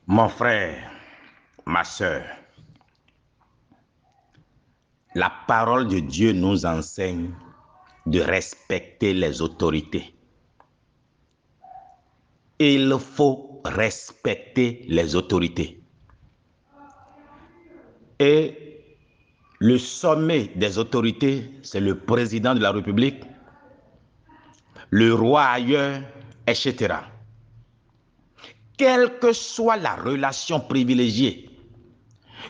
Mon frère, ma sœur, la parole de Dieu nous enseigne de respecter les autorités. Il faut respecter les autorités. Et le sommet des autorités, c'est le président de la République, le roi ailleurs, etc. Quelle que soit la relation privilégiée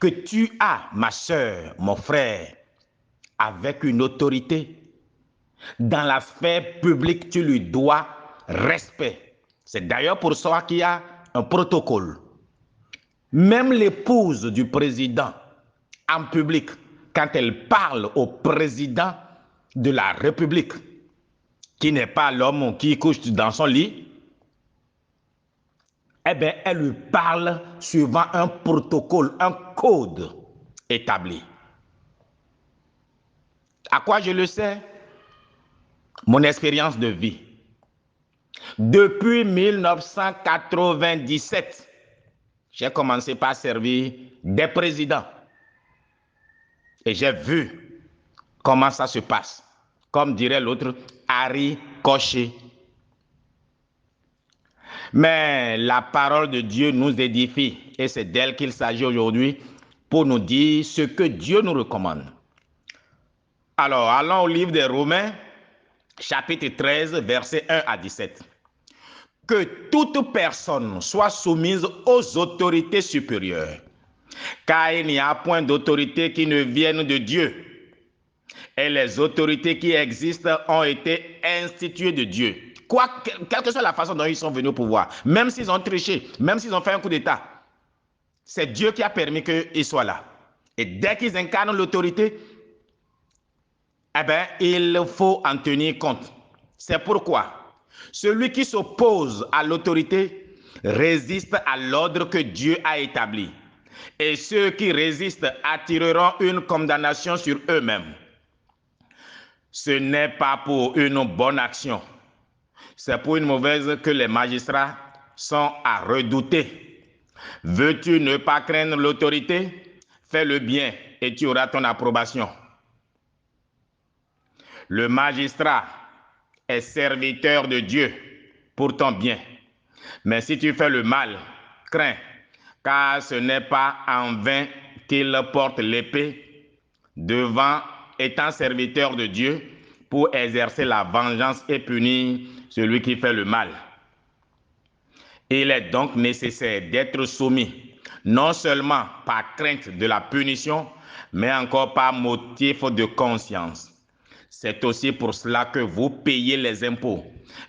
que tu as, ma sœur, mon frère, avec une autorité, dans la sphère publique, tu lui dois respect. C'est d'ailleurs pour ça qu'il y a un protocole. Même l'épouse du président, en public, quand elle parle au président de la République, qui n'est pas l'homme qui couche dans son lit, eh bien, elle lui parle suivant un protocole, un code établi. À quoi je le sais? Mon expérience de vie. Depuis 1997, j'ai commencé par servir des présidents. Et j'ai vu comment ça se passe. Comme dirait l'autre, Harry Cochet. Mais la parole de Dieu nous édifie. Et c'est d'elle qu'il s'agit aujourd'hui pour nous dire ce que Dieu nous recommande. Alors, allons au livre des Romains, chapitre 13, versets 1 à 17. Que toute personne soit soumise aux autorités supérieures, car il n'y a point d'autorité qui ne vienne de Dieu. Et les autorités qui existent ont été instituées de Dieu. Quelle que soit la façon dont ils sont venus au pouvoir, même s'ils ont triché, même s'ils ont fait un coup d'État, c'est Dieu qui a permis qu'ils soient là. Et dès qu'ils incarnent l'autorité, eh bien, il faut en tenir compte. C'est pourquoi celui qui s'oppose à l'autorité résiste à l'ordre que Dieu a établi. Et ceux qui résistent attireront une condamnation sur eux-mêmes. Ce n'est pas pour une bonne action, c'est pour une mauvaise que les magistrats sont à redouter. Veux-tu ne pas craindre l'autorité? Fais le bien et tu auras ton approbation. Le magistrat est serviteur de Dieu pour ton bien. Mais si tu fais le mal, crains, car ce n'est pas en vain qu'il porte l'épée devant, étant serviteur de Dieu, pour exercer la vengeance et punir celui qui fait le mal. Il est donc nécessaire d'être soumis, non seulement par crainte de la punition, mais encore par motif de conscience. C'est aussi pour cela que vous payez les impôts,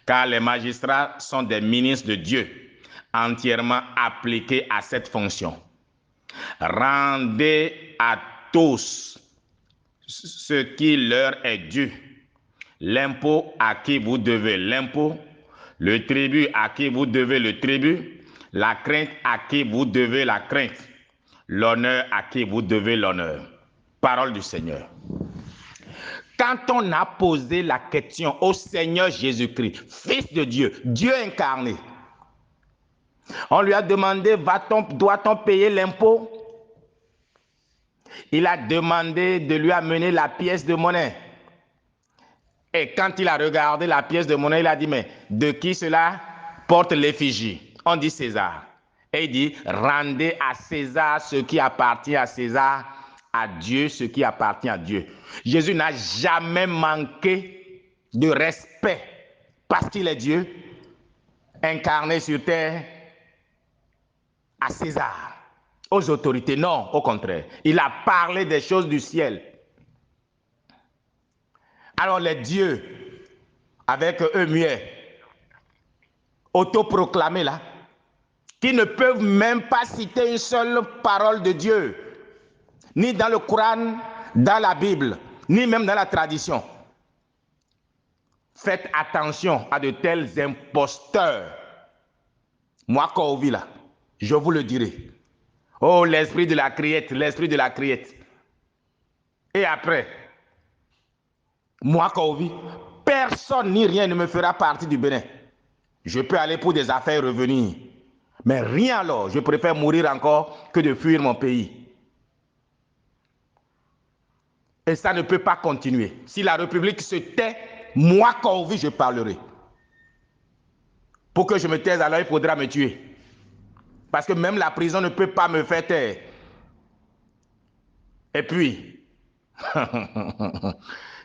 car les magistrats sont des ministres de Dieu, entièrement appliqués à cette fonction. Rendez à tous ce qui leur est dû. L'impôt à qui vous devez l'impôt, le tribut à qui vous devez le tribut, la crainte à qui vous devez la crainte, l'honneur à qui vous devez l'honneur. Parole du Seigneur. Quand on a posé la question au Seigneur Jésus-Christ, Fils de Dieu, Dieu incarné, on lui a demandé, doit-on payer l'impôt? Il a demandé de lui amener la pièce de monnaie. Et quand il a regardé la pièce de monnaie, il a dit, mais de qui cela porte l'effigie? On dit César. Et il dit, rendez à César ce qui appartient à César, à Dieu ce qui appartient à Dieu. Jésus n'a jamais manqué de respect parce qu'il est Dieu, incarné sur terre, à César, aux autorités. Non, au contraire. Il a parlé des choses du ciel. Alors les dieux, avec eux muets, autoproclamés là, qui ne peuvent même pas citer une seule parole de Dieu, ni dans le Coran, dans la Bible, ni même dans la tradition. Faites attention à de tels imposteurs. Moi, Kovi là, je vous le dirai. Oh, l'esprit de la criette, l'esprit de la criette. Et après, moi, Kovi, personne ni rien ne me fera partie du Bénin. Je peux aller pour des affaires et revenir. Mais rien alors, je préfère mourir encore que de fuir mon pays. Et ça ne peut pas continuer. Si la République se tait, moi, Kovi, je parlerai. Pour que je me taise, alors il faudra me tuer. Parce que même la prison ne peut pas me faire taire. Et puis,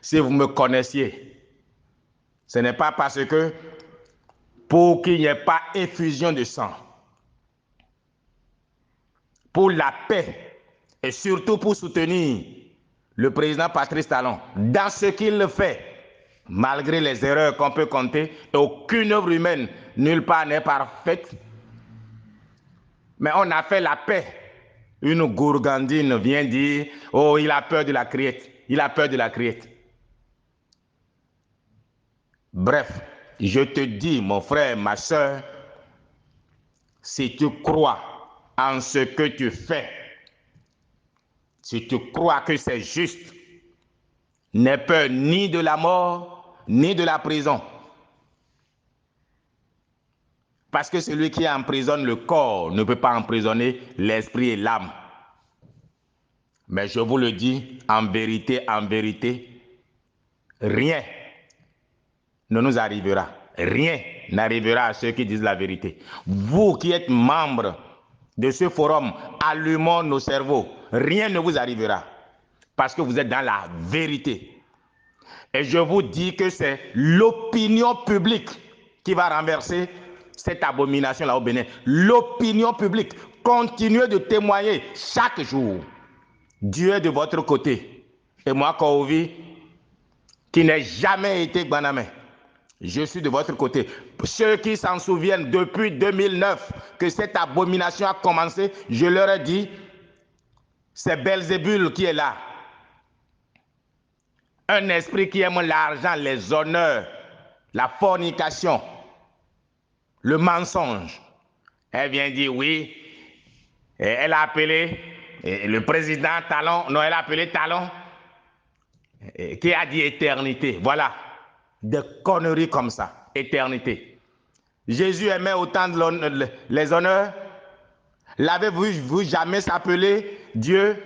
si vous me connaissiez, ce n'est pas parce que pour qu'il n'y ait pas effusion de sang, pour la paix et surtout pour soutenir le président Patrice Talon dans ce qu'il fait, malgré les erreurs qu'on peut compter, aucune œuvre humaine, nulle part n'est parfaite, mais on a fait la paix. Une gourgandine vient dire, oh, il a peur de la criette, il a peur de la criette. Bref, je te dis, mon frère, ma soeur, si tu crois en ce que tu fais, si tu crois que c'est juste, n'aie peur ni de la mort, ni de la prison. Parce que celui qui emprisonne le corps ne peut pas emprisonner l'esprit et l'âme. Mais je vous le dis, en vérité, rien ne nous arrivera. Rien n'arrivera à ceux qui disent la vérité. Vous qui êtes membres de ce forum, allumons nos cerveaux. Rien ne vous arrivera. Parce que vous êtes dans la vérité. Et je vous dis que c'est l'opinion publique qui va renverser cette abomination-là au Bénin. L'opinion publique. Continuez de témoigner chaque jour. Dieu est de votre côté. Et moi, Kovi, qui n'ai jamais été Gbanamé, je suis de votre côté. Ceux qui s'en souviennent depuis 2009 que cette abomination a commencé, je leur ai dit, c'est Belzébul qui est là. Un esprit qui aime l'argent, les honneurs, la fornication, le mensonge. Elle vient dire oui. Et elle a appelé le président Talon. Non, elle a appelé Talon. Qui a dit éternité. Voilà. Des conneries comme ça. Éternité. Jésus aimait autant les honneurs. L'avez-vous jamais s'appeler Dieu?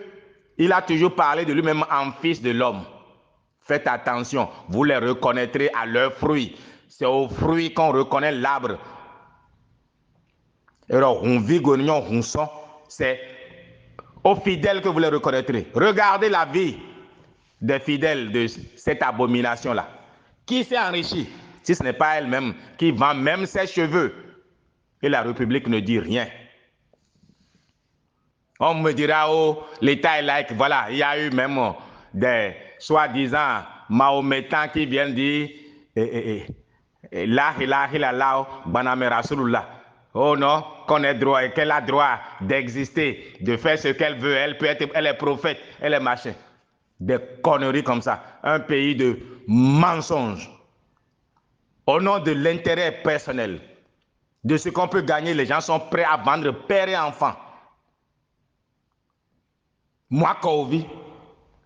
Il a toujours parlé de lui-même en fils de l'homme. Faites attention, vous les reconnaîtrez à leurs fruits. C'est aux fruits qu'on reconnaît l'arbre. Alors, c'est aux fidèles que vous les reconnaîtrez. Regardez la vie des fidèles de cette abomination-là. Qui s'est enrichi? Si ce n'est pas elle-même qui vend même ses cheveux. Et la République ne dit rien. On me dira, oh, l'État est laïque. Voilà, il y a eu même des soi-disant mahométans qui viennent dire la ilaha illallah baname rasulullah. Oh non, qu'on ait droit et qu'elle a droit d'exister, de faire ce qu'elle veut. Elle est prophète, elle est machin. Des conneries comme ça. Un pays de mensonges. Au nom de l'intérêt personnel, de ce qu'on peut gagner, les gens sont prêts à vendre père et enfant. Moi, Kovi,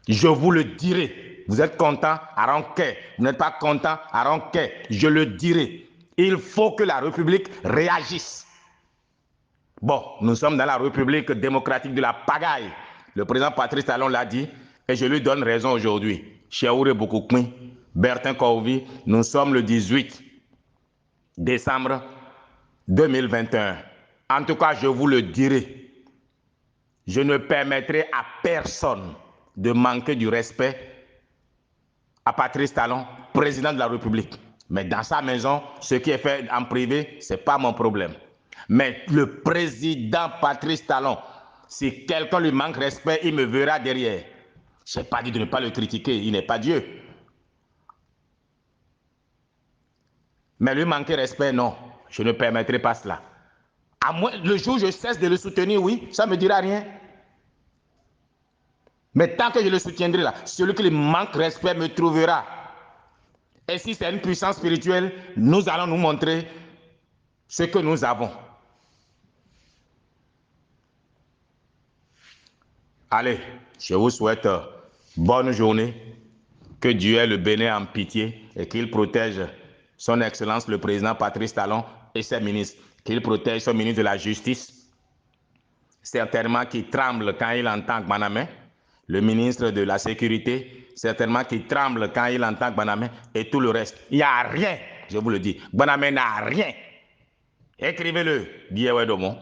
je vous le dirai. Vous êtes content, Aranké. Vous n'êtes pas content, Aranké. Je le dirai. Il faut que la République réagisse. Bon, nous sommes dans la République démocratique de la pagaille. Le président Patrice Talon l'a dit et je lui donne raison aujourd'hui. Cheoure Boukoukmi, Bertin Kovi, nous sommes le 18 décembre 2021. En tout cas, je vous le dirai. Je ne permettrai à personne de manquer du respect à Patrice Talon, président de la République. Mais dans sa maison, ce qui est fait en privé, ce n'est pas mon problème. Mais le président Patrice Talon, si quelqu'un lui manque respect, il me verra derrière. Je n'ai pas dit de ne pas le critiquer, il n'est pas Dieu. Mais lui manquer respect, non, je ne permettrai pas cela. À moins, le jour où je cesse de le soutenir, oui, ça ne me dira rien. Mais tant que je le soutiendrai là, celui qui lui manque respect me trouvera. Et si c'est une puissance spirituelle, nous allons nous montrer ce que nous avons. Allez, je vous souhaite bonne journée. Que Dieu ait le Bénin en pitié et qu'il protège son Excellence le président Patrice Talon et ses ministres. qu'il protège son ministre de la Justice, certainement qui tremble quand il entend Gbanamé, le ministre de la Sécurité, certainement qui tremble quand il entend Gbanamé, et tout le reste. Il n'y a rien, je vous le dis. Gbanamé n'a rien. Écrivez-le, Dieu Domo.